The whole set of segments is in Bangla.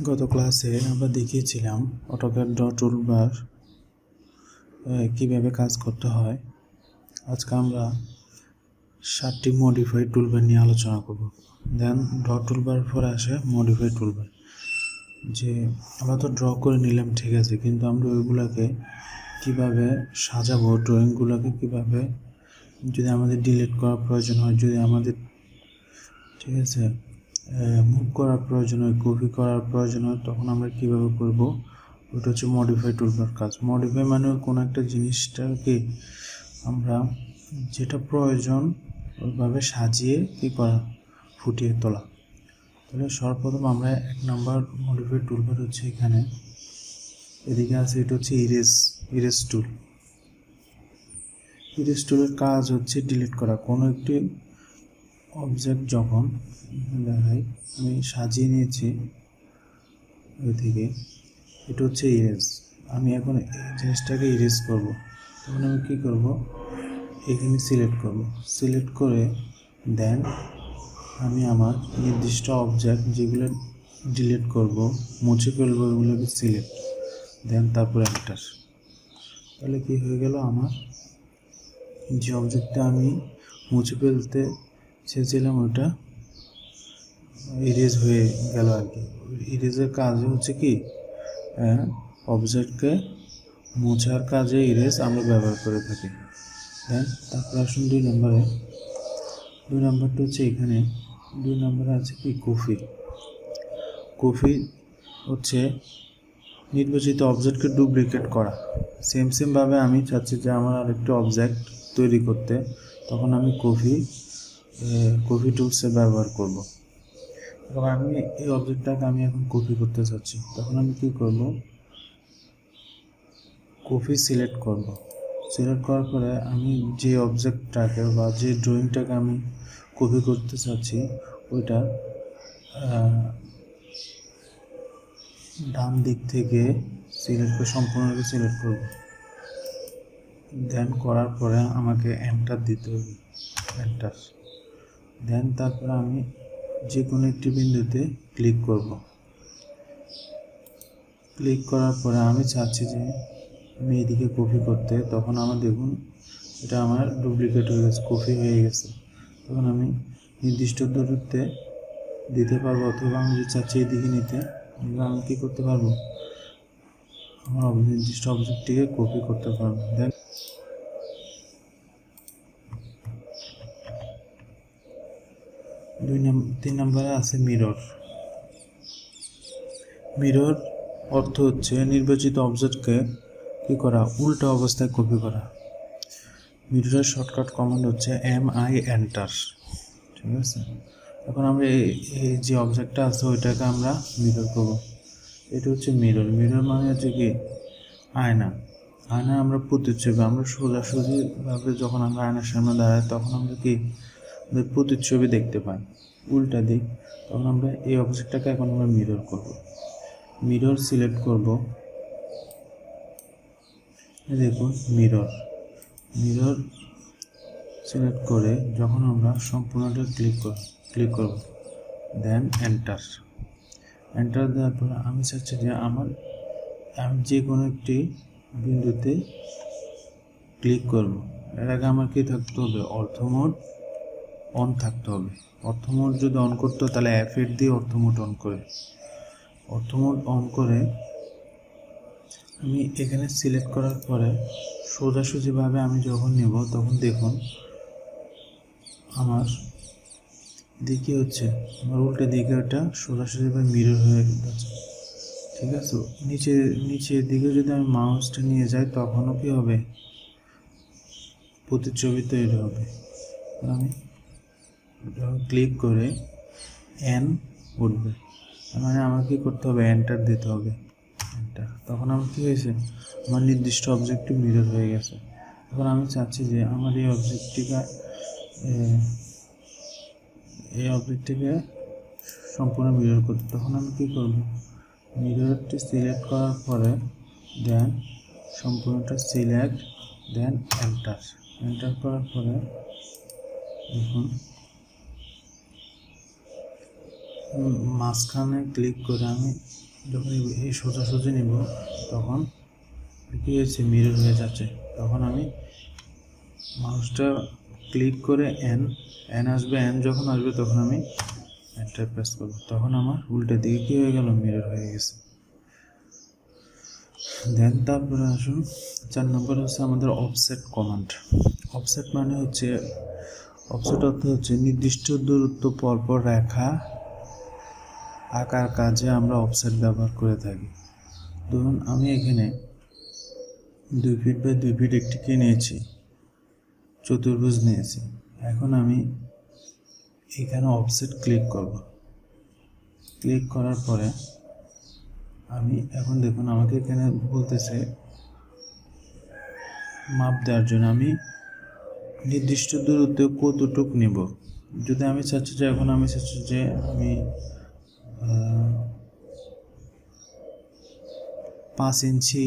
গত ক্লাসে আমরা দেখিয়েছিলাম অটোক্যাড ড্র টুলবার কীভাবে কাজ করতে হয়। আজকে আমরা 7টি মডিফাইড টুলবার নিয়ে আলোচনা করব। দেন ড্র টুলবার পরে আসে মডিফাইড টুলবার। যে আমরা তো ড্র করে নিলাম, ঠিক আছে, কিন্তু আমরা ওইগুলোকে কীভাবে সাজাবো, ড্রয়িংগুলোকে কীভাবে, যদি আমাদের ডিলিট করার প্রয়োজন হয়, যদি আমাদের, ঠিক আছে, মুভ করার প্রয়োজন হয়, কপি করার প্রয়োজন হয়, তখন আমরা কীভাবে করব, ওটা হচ্ছে মডিফাই টুলবার কাজ। মডিফাই মানে কোনো একটা জিনিসটাকে আমরা যেটা প্রয়োজন ওইভাবে সাজিয়ে কী করা, ফুটিয়ে তোলা। তাহলে সর্বপ্রথম আমরা 1 নম্বর মডিফাই টুলবার হচ্ছে এখানে, এদিকে আছে, এটা হচ্ছে ইরেজ টুল। ইরেজ টুলের কাজ হচ্ছে ডিলিট করা কোনো একটি অবজেক্ট। যখন দেখাই আমি সাজিয়ে নিয়েছি ওই থেকে, এটা হচ্ছে ইরেজ। আমি এখন এই জিনিসটাকে ইরেজ করব, তখন আমি কী করব, এখানে সিলেক্ট করে দেন আমি আমার নির্দিষ্ট অবজেক্ট যেগুলো ডিলিট করব, মুছে ফেলবো, ওগুলোকে সিলেক্ট দেন তারপর এন্টার। তাহলে কি হয়ে গেল, আমার যে অবজেক্টটা আমি মুছে ফেলতে চেয়েছিলাম ওটা ইরেজ হয়ে গেল আর কি। ইরেজের কাজ হচ্ছে কি, অবজেক্টকে মোছার কাজে ইরেজ আমরা ব্যবহার করে থাকি। দেন তারপর আসুন 2 নম্বরে। 2 নম্বরটা হচ্ছে এখানে 2 নম্বরে আছে কি, কপি হচ্ছে নির্বাচিত অবজেক্টকে ডুপ্লিকেট করা। সেমভাবে আমি চাচ্ছি যে আমার আরেকটি অবজেক্ট তৈরি করতে, তখন আমি কপি টুলসে ব্যবহার করব। এবং আমি এই অবজেক্টটাকে আমি এখন কপি করতে চাচ্ছি, তখন আমি কী করব, কপি সিলেক্ট করার পরে আমি যে অবজেক্টটাকে বা যে ড্রয়িংটাকে আমি কপি করতে চাচ্ছি ওইটা ডান দিক থেকে সম্পূর্ণরূপে সিলেক্ট করব। দেন করার পরে আমাকে এন্টার দিতে হবে, এন্টার। দেন তারপরে আমি যে কোনো একটি বিন্দুতে ক্লিক করব। ক্লিক করার পরে আমি চাচ্ছি যে আমি এদিকে কপি করতে, তখন আমার দেখুন এটা আমার ডুপ্লিকেট হয়ে গেছে, কপি হয়ে গেছে। তখন আমি নির্দিষ্ট দূরত্বে দিতে পারবো, অথবা আমি যদি চাচ্ছি এদিকে নিতে, আমি কী করতে পারবো, আমার নির্দিষ্ট অবজেক্টটিকে কপি করতে পারবো। দেন 3 নম্বরে আছে মিরর অর্থ হচ্ছে নির্বাচিত অবজেক্টকে কী করা, উল্টো অবস্থায় কপি করা। মিররের শর্টকাট কমান্ড হচ্ছে MI এন্টার, ঠিক আছে। এখন আমরা এই যে অবজেক্টটা আছে ওইটাকে আমরা মিরর করব। এটা হচ্ছে মিরর মানে হচ্ছে কি, আয়না আমরা প্রতিচ্ছবি, আমরা সোজাসুজিভাবে যখন আমরা আয়নার সামনে দাঁড়াই তখন আমরা কি প্রতিচ্ছবি দেখতে পাই উল্টা দিক, তখন আমরা এই অবজেক্টটাকে এখন আমরা মিরর করব। মিরর সিলেক্ট করব, দেখুন মিরর সিলেক্ট করে যখন আমরা সম্পূর্ণটা ক্লিক করব, দেন এন্টার দেওয়ার পর আমি চাচ্ছি যে আমি যে কোনো একটি বিন্দুতে ক্লিক করব। এর আগে আমার কি থাকতে হবে, অর্থ মোড অন থাকতে হবে। অর্থ মোড যদি অন করতে হয় তাহলে F8 দিয়ে অর্থ মোড অন করে আমি এখানে সিলেক্ট করার পরে সোজাসুজিভাবে আমি যখন নেব তখন দেখুন আমার দিকে হচ্ছে, আমার উল্টো দিকে ওটা সোজাসুজিভাবে মিরর হয়ে গেছে, ঠিক আছে। নিচের দিকে যদি আমি মাউসটা নিয়ে যাই তখনও কি হবে, প্রতিচ্ছবি তৈরি হবে। আমি ক্লিক করে এন উঠবে, মানে আমাকে কী করতে হবে, এন্টার দিতে হবে, এন্টার। তখন আমার কী হয়েছে, আমার নির্দিষ্ট অবজেক্টটি মিরর হয়ে গেছে। এখন আমি চাচ্ছি যে আমার এই অবজেক্টটিকে সম্পূর্ণ মিরর করতে, তখন আমি কী করব, মিররটি সিলেক্ট করার পরে দেন সম্পূর্ণটা সিলেক্ট, দেন এন্টার করার পরে দেখুন মাঝখানে ক্লিক করে আমি যখন এই সোজাসুজি নিব তখন কী হয়েছে, মিরর হয়ে যাচ্ছে। তখন আমি মাউসটা ক্লিক করে এন আসবে, যখন আসবে তখন আমি এন্টার প্রেস করব, তখন আমার উল্টো দিকে কী হয়ে গেল, মিরর হয়ে গেছে। দেন তারপরে আসুন 4 নম্বর হচ্ছে আমাদের অফসেট কমান্ড। অফসেট মানে হচ্ছে, অফসেট অর্থ হচ্ছে নির্দিষ্ট দূরত্ব পরপর রেখা আঁকার কাজে আমরা অফসেট ব্যবহার করে থাকি। ধরুন আমি এখানে 2 ফিট বাই 2 ফিট একটিকে নিয়েছি, চতুর্ভুজ নিয়েছি। এখন আমি এখানে অফসেট ক্লিক করব। ক্লিক করার পরে আমি এখন দেখুন আমাকে এখানে বলতেছে মাপ দেওয়ার জন্য আমি নির্দিষ্ট দূরত্বে কতটুক নিব। যদি আমি চাচ্ছি যে এখন আমি চাচ্ছি যে আমি 5 ইঞ্চি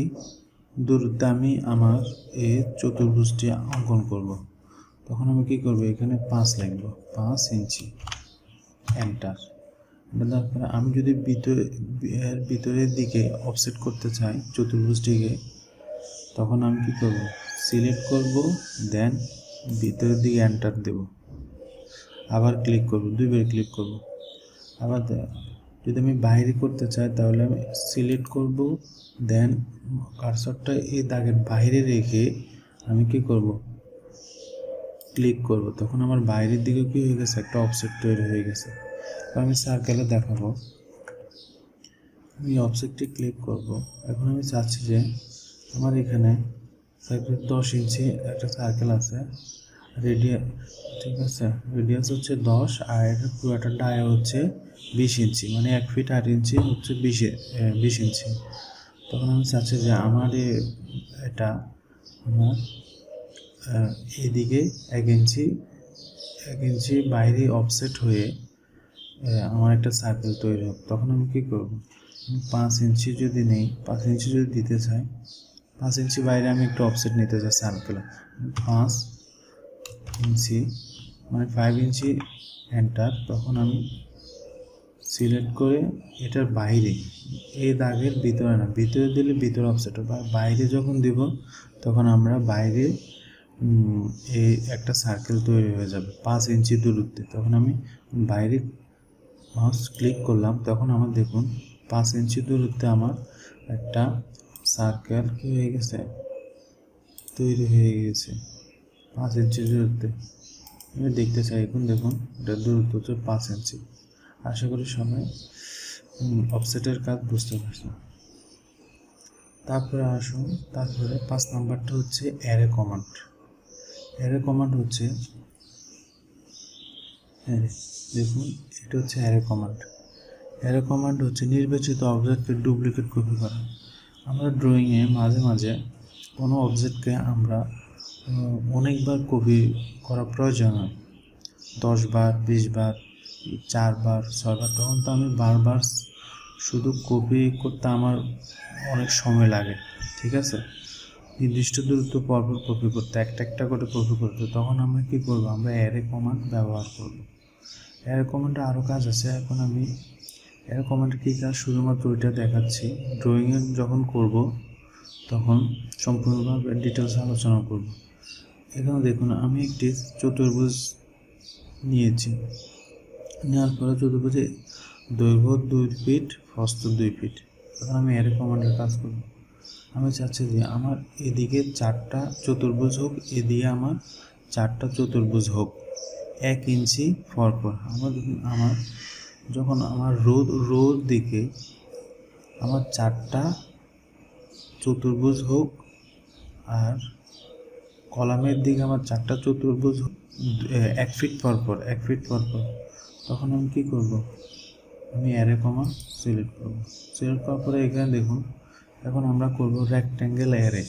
দূরত্বে আমি আমার এই চতুর্ভুজটি অঙ্কন করব, তখন আমি কি করব, এখানে 5 লিখব, 5 ইঞ্চি, এন্টার। তারপরে আমি যদি ভিতরের দিকে অফসেট করতে চাই চতুর্ভুজটিকে, তখন আমি কি করব, সিলেক্ট করব, দেন ভিতরের দিকে এন্টার দেব, আবার ক্লিক করব, 2বার ক্লিক করব। আবার যদি আমি বাইরে করতে চাই তাহলে আমি সিলেক্ট করব, দেন কার্সরটা এই দাগের বাইরে রেখে আমি কি করব, ক্লিক করব, তখন আমার বাইরের দিকে কি হয়ে গেছে, একটা অফসেট তৈরি হয়ে গেছে। আমি সার্কেলে দেখাবো, আমি অফসেটটি ক্লিক করব। এখন আমি চাচ্ছি যে আমার এখানে সার্কেল 10 ইঞ্চি একটা সার্কেল আছে, রেডিয়াস, ঠিক আছে, রেডিয়াস হচ্ছে 10 আর এটা পুরোটা ডায়া হচ্ছে 20 ইঞ্চি, মানে 1 ফিট 8 ইঞ্চি হচ্ছে 20 ইঞ্চি। তখন আমি চাচ্ছি যে আমার এটা আমার এদিকে 1 ইঞ্চি বাইরে অফসেট হয়ে আমার একটা সার্কেল তৈরি হোক। তখন আমি কী করব, 5 ইঞ্চি যদি নেই, 5 ইঞ্চি যদি দিতে চাই, 5 ইঞ্চি বাইরে আমি একটু অফসেট নিতে চাই সার্কেলে, 5 ইঞ্চি মানে 5 ইঞ্চি, এন্টার। তখন আমি সিলেক্ট করে এটার বাইরে, এই দাগের ভিতরে না, ভিতরে দিলে ভিতরে অফসেট হবে, বাইরে যখন দিব তখন আমরা বাইরে এই একটা সার্কেল তৈরি হয়ে যাবে 5 ইঞ্চি দূরত্বে। তখন আমি বাইরে মাউস ক্লিক করলাম, তখন আমার দেখুন 5 ইঞ্চি দূরত্বে আমার একটা সার্কেল কি হয়ে গেছে, তৈরি হয়ে গেছে 5 ইঞ্চি দূরত্বে। আমি দেখতে চাই, এখন দেখুন এটা দূরত্ব হচ্ছে 5 ইঞ্চি। আশা করি সবাই অফসেটের কাজ বুঝতে পারছেন। তারপরে আসুন, তারপরে 5 নাম্বারটা হচ্ছে অ্যারে কমান্ড। অ্যারে কমান্ড হচ্ছে, দেখুন এটা হচ্ছে অ্যারে কমান্ড। অ্যারে কমান্ড হচ্ছে নির্বাচিত অবজেক্টকে ডুপ্লিকেট কপি করা। আমরা ড্রয়িংয়ে মাঝে মাঝে কোনো অবজেক্টকে আমরা অনেকবার কপি করা প্রয়োজন হয়, 10 বার, 20 বার, 4 বার, 6 বার। তখন তো আমি বারবার শুধু কপি করতে আমার অনেক সময় লাগে, ঠিক আছে, নির্দিষ্ট দূরত্ব পরপর কপি করতে, একটা করে কপি করতে। তখন আমরা কী করব, আমরা অ্যারে কমান্ড ব্যবহার করব। অ্যারে কমান্ডে আরও কাজ আছে, এখন আমি অ্যারে কমান্ডে কী কাজ শুধুমাত্র ওইটা দেখাচ্ছি। ড্রয়িংয়ে যখন করব তখন সম্পূর্ণভাবে ডিটেলস আলোচনা করব। এখানে দেখুন আমি একটি চতুর্ভুজ নিয়েছি, নেওয়ার পরে চতুর্ভুজে দৈর্ঘ্য 2 ফিট, প্রস্থ 2 ফিট। তখন আমি অ্যারে কমান্ডের কাজ করব। আমি চাচ্ছি যে আমার এদিকে 4টা চতুর্ভুজ হোক, এদিকে আমার 4টা চতুর্ভুজ হোক 1 ইঞ্চি পরপর। আমার যখন আমার রোর দিকে আমার 4টা চতুর্ভুজ হোক, আর কলামের দিকে আমার 4টা চতুর্ভুজ 1 ফিট পরপর, 1 ফিট পরপর। তখন আমি কী করব, আমি অ্যারে কমান্ড সিলেক্ট করব। সিলেক্ট করার পরে এখানে দেখুন এখন আমরা করব রেক্ট্যাঙ্গেল অ্যারে।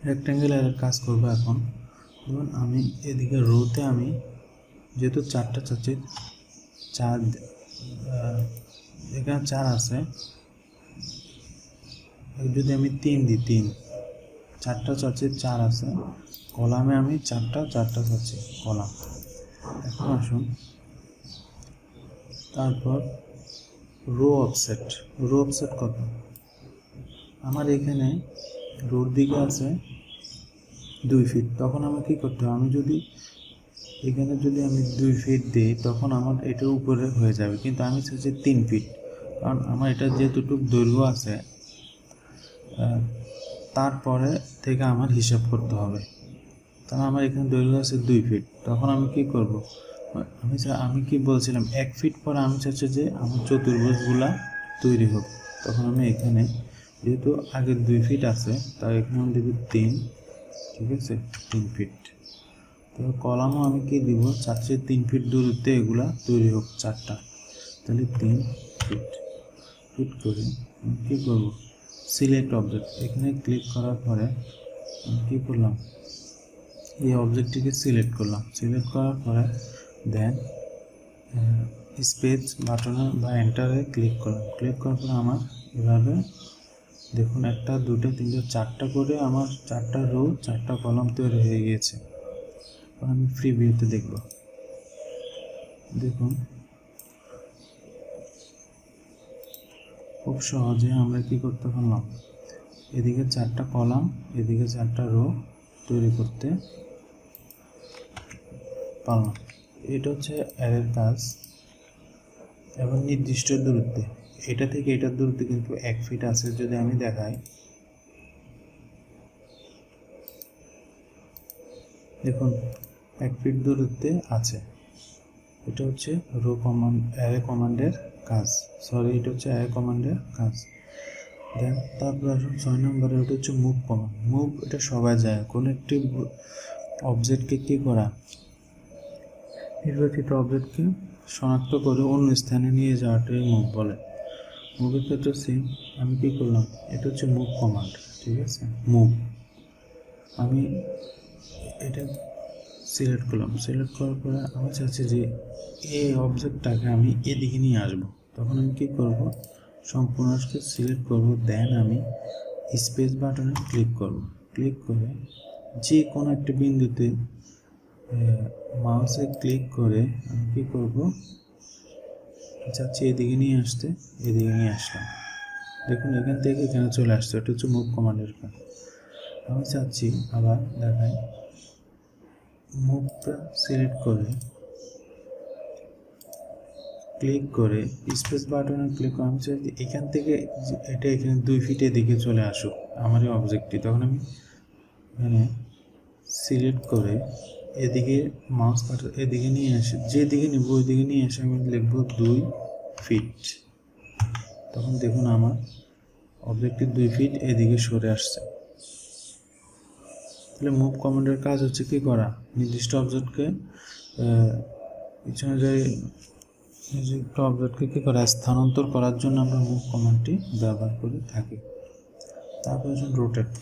রেক্ট্যাঙ্গেল অ্যারের কাজ করব। এখন ধরুন আমি এদিকে রোতে আমি যেহেতু 4টা চাচ্ছি, 4 এখানে 4 আছে, যদি আমি 3 দিই, 3, 4টা চাচ্ছি, 4 আছে, কলামে আমি 4টা চাচ্ছি কলাম। এখন আসুন, তারপর রো অফসেট কত? আমার এখানে রোর দিকে আছে 2 ফিট। তখন আমার কী করতে হবে, আমি যদি এখানে যদি আমি 2 ফিট দিই তখন আমার এটার উপরে হয়ে যাবে, কিন্তু আমি চাইছি 3 ফিট, কারণ আমার এটা যেটুকু দৈর্ঘ্য আছে তারপরে থেকে আমার হিসাব করতে হবে। তাহলে আমার এখানে দৈর্ঘ্য আছে 2 ফিট। তখন আমি কি করব, আমি কি বলছিলাম 1 ফিট পরে আমি চাচ্ছি যে আমার চতুর্ভুজগুলা তৈরি হোক। তখন আমি এখানে যেহেতু আগে 2 ফিট আছে তাই এখানে আমি দেব 3, ঠিক আছে, 3 ফিট। তো কলামও আমি কি দিব, চাচ্ছি 3 ফিট দূরত্বে এগুলা তৈরি হোক 4টা। তাহলে 3 ফিট করে আমি কী করবো, সিলেক্ট অবজেক্ট, এখানে ক্লিক করার পরে আমি কী করলাম, এই অবজেক্টটিকে সিলেক্ট করলাম। সিলেক্ট করার পরে দেন স্পেস বাটনে বা এন্টারে ক্লিক করলাম। ক্লিক করার পরে আমার এভাবে দেখুন 1 2 3 4টা করে আমার 4টা রো 4টা কলাম তৈরি হয়ে গিয়েছে। আমি ফ্রি ভিউতে দেখব, দেখুন খুব সহজে আমরা কি করতে পারলাম, এদিকে 4টা কলাম এদিকে 4টা রো তৈরি করতে পারলাম। এটা হচ্ছে অ্যারের কাজ। এবং নির্দিষ্ট দূরত্বে, এটা থেকে এটার দূরত্ব কিন্তু 1 ফিট আছে। যদি আমি দেখাই, দেখুন 1 ফিট দূরত্বে আছে। এটা হচ্ছে রো কমান্ড, অ্যারে কমান্ডের কাজ, এটা হচ্ছে অ্যারে কমান্ডের কাজ। দেন তারপর আসুন 6 নম্বরে, ওটা হচ্ছে মুভ কমান্ড। মুভ এটা সবাই যায়, কোনো একটি অবজেক্টকে কী করা, নির্বাচিত অবজেক্টকে শনাক্ত করে অন্য স্থানে নিয়ে যাওয়াটাই মুভ বলে। মুভের ক্ষেত্রে সেম, আমি কী করলাম, এটা হচ্ছে মুভ কমান্ড, ঠিক আছে। মুভ আমি এটা সিলেক্ট করলাম। সিলেক্ট করার পরে আমি চাচ্ছি যে এই অবজেক্টটাকে আমি এদিকে নিয়ে আসবো। তখন আমি কী করব, সম্পূর্ণকে সিলেক্ট করব, দেন আমি স্পেস বাটনে ক্লিক করব। ক্লিক করে যে কোনো একটা বিন্দুতে মাউসে ক্লিক করে আমি কী করব, চাচ্ছি এদিকে নিয়ে আসতে, এদিকে নিয়ে আসলাম। দেখুন এখান থেকে এখানে চলে আসছে, এটা হচ্ছে মুভ কমান্ডের কাজ। আমি চাচ্ছি আবার দেখাই, মুভটা সিলেক্ট করে ক্লিক করে স্পেস বাটনে ক্লিক করে আমি চাই এখান থেকে এটা এখানে 2 ফিট এদিকে চলে আসুক আমার এই অবজেক্টটি। তখন আমি এখানে সিলেক্ট করে এদিকে মাউস কাটার এদিকে নিয়ে আসি, যেদিকে নেব ওই দিকে নিয়ে এসে আমি লিখব 2 ফিট। তখন দেখুন আমার অবজেক্টটি 2 ফিট এদিকে সরে আসছে। তাহলে মুভ কমান্ডের কাজ হচ্ছে কি করা, নির্দিষ্ট অবজেক্টকে পিছনে যাই একটা অবজেক্টকে কী করা, স্থানান্তর করার জন্য আমরা মুভ কমান্ডটি ব্যবহার করে থাকি। তারপর হচ্ছে রোটেট।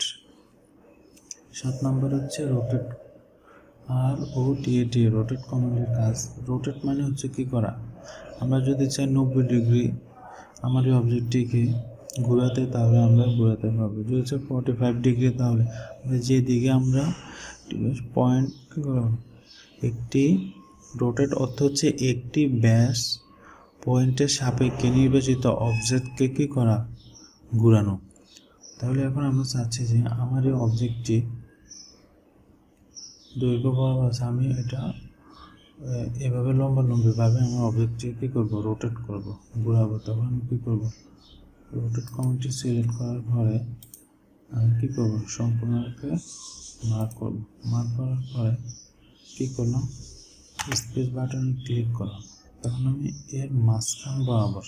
7 নম্বর হচ্ছে রোটেট, ROTAT, রোটেট কমান্ডের কাজ। রোটেট মানে হচ্ছে কি করা, আমরা যদি চাই 90 ডিগ্রি আমার এই অবজেক্টটিকে ঘোরাতে, তাহলে আমরা ঘোরাতে পারবো। যদি হচ্ছে 45 ডিগ্রি, তাহলে যেদিকে আমরা পয়েন্ট একটি রোটেট অর্থ হচ্ছে একটি ব্যাস পয়েন্টের সাপেক্ষে নির্বাচিত অবজেক্টকে কী করা, ঘোরানো। তাহলে এখন আমরা চাচ্ছি যে আমার এই অবজেক্টটি দৈর্ঘ্য বরাবর আছে, আমি এটা এভাবে লম্বাভাবে আমার অবজেক্টটি কী করবো, রোটেট করবো, ঘোরাবো। তখন আমি কী করবো, রোটেট কমান্ডটি সিলেক্ট করার পরে আমি কী করবো, সম্পূর্ণকে মার্ক করবো। মার্ক করার পরে কী করলাম, স্পেস বাটনে ক্লিক করলাম। তখন আমি এর মাঝখান বরাবর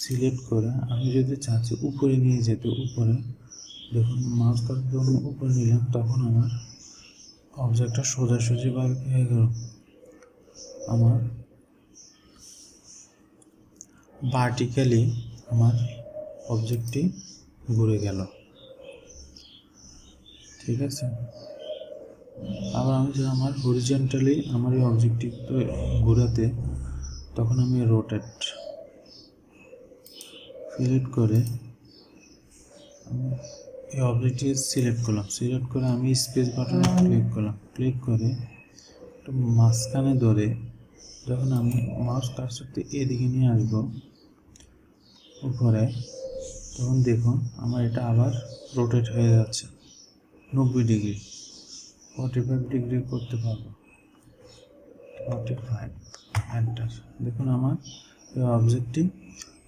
সিলেক্ট করে আমি যদি চাচ্ছি উপরে নিয়ে যেতে, উপরে দেখুন মাউস কাটার জন্য উপরে নিলাম, তখন আমার অবজেক্টটা সোজাসুজিভাবে কী হয়ে গেল, আমার ভার্টিক্যালি আমার অবজেক্টটি ঘুরে গেল, ঠিক আছে। আবার আমি যদি আমার হরিজন্টালি আমার এই অবজেক্টটি ঘোরাতে, তখন আমি রোটেট সিলেক্ট করে আমি এই অবজেক্টটি সিলেক্ট করলাম। সিলেক্ট করে আমি স্পেস বাটনে ক্লিক করলাম। ক্লিক করে একটু মাঝখানে ধরে যখন আমি মাউস কার্সরটি এদিকে নিয়ে আসবো উপরে, তখন দেখুন আমার এটা আবার রোটেট হয়ে যাচ্ছে 90 ডিগ্রি। 45 ডিগ্রি করতে পারবো। 45 এন্টার। দেখুন আমার এই অবজেক্টটি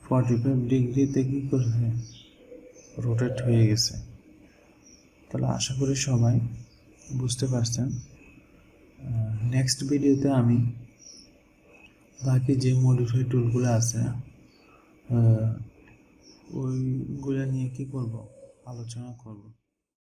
45 ডিগ্রিতে কী করেছে, রোটেট হয়ে গেছে। তাহলে আশা করি সবাই বুঝতে পারছেন। নেক্সট ভিডিওতে আমি বাকি যে মডিফাই টুলগুলো আছে ওইগুলো নিয়ে কী করব, আলোচনা করব।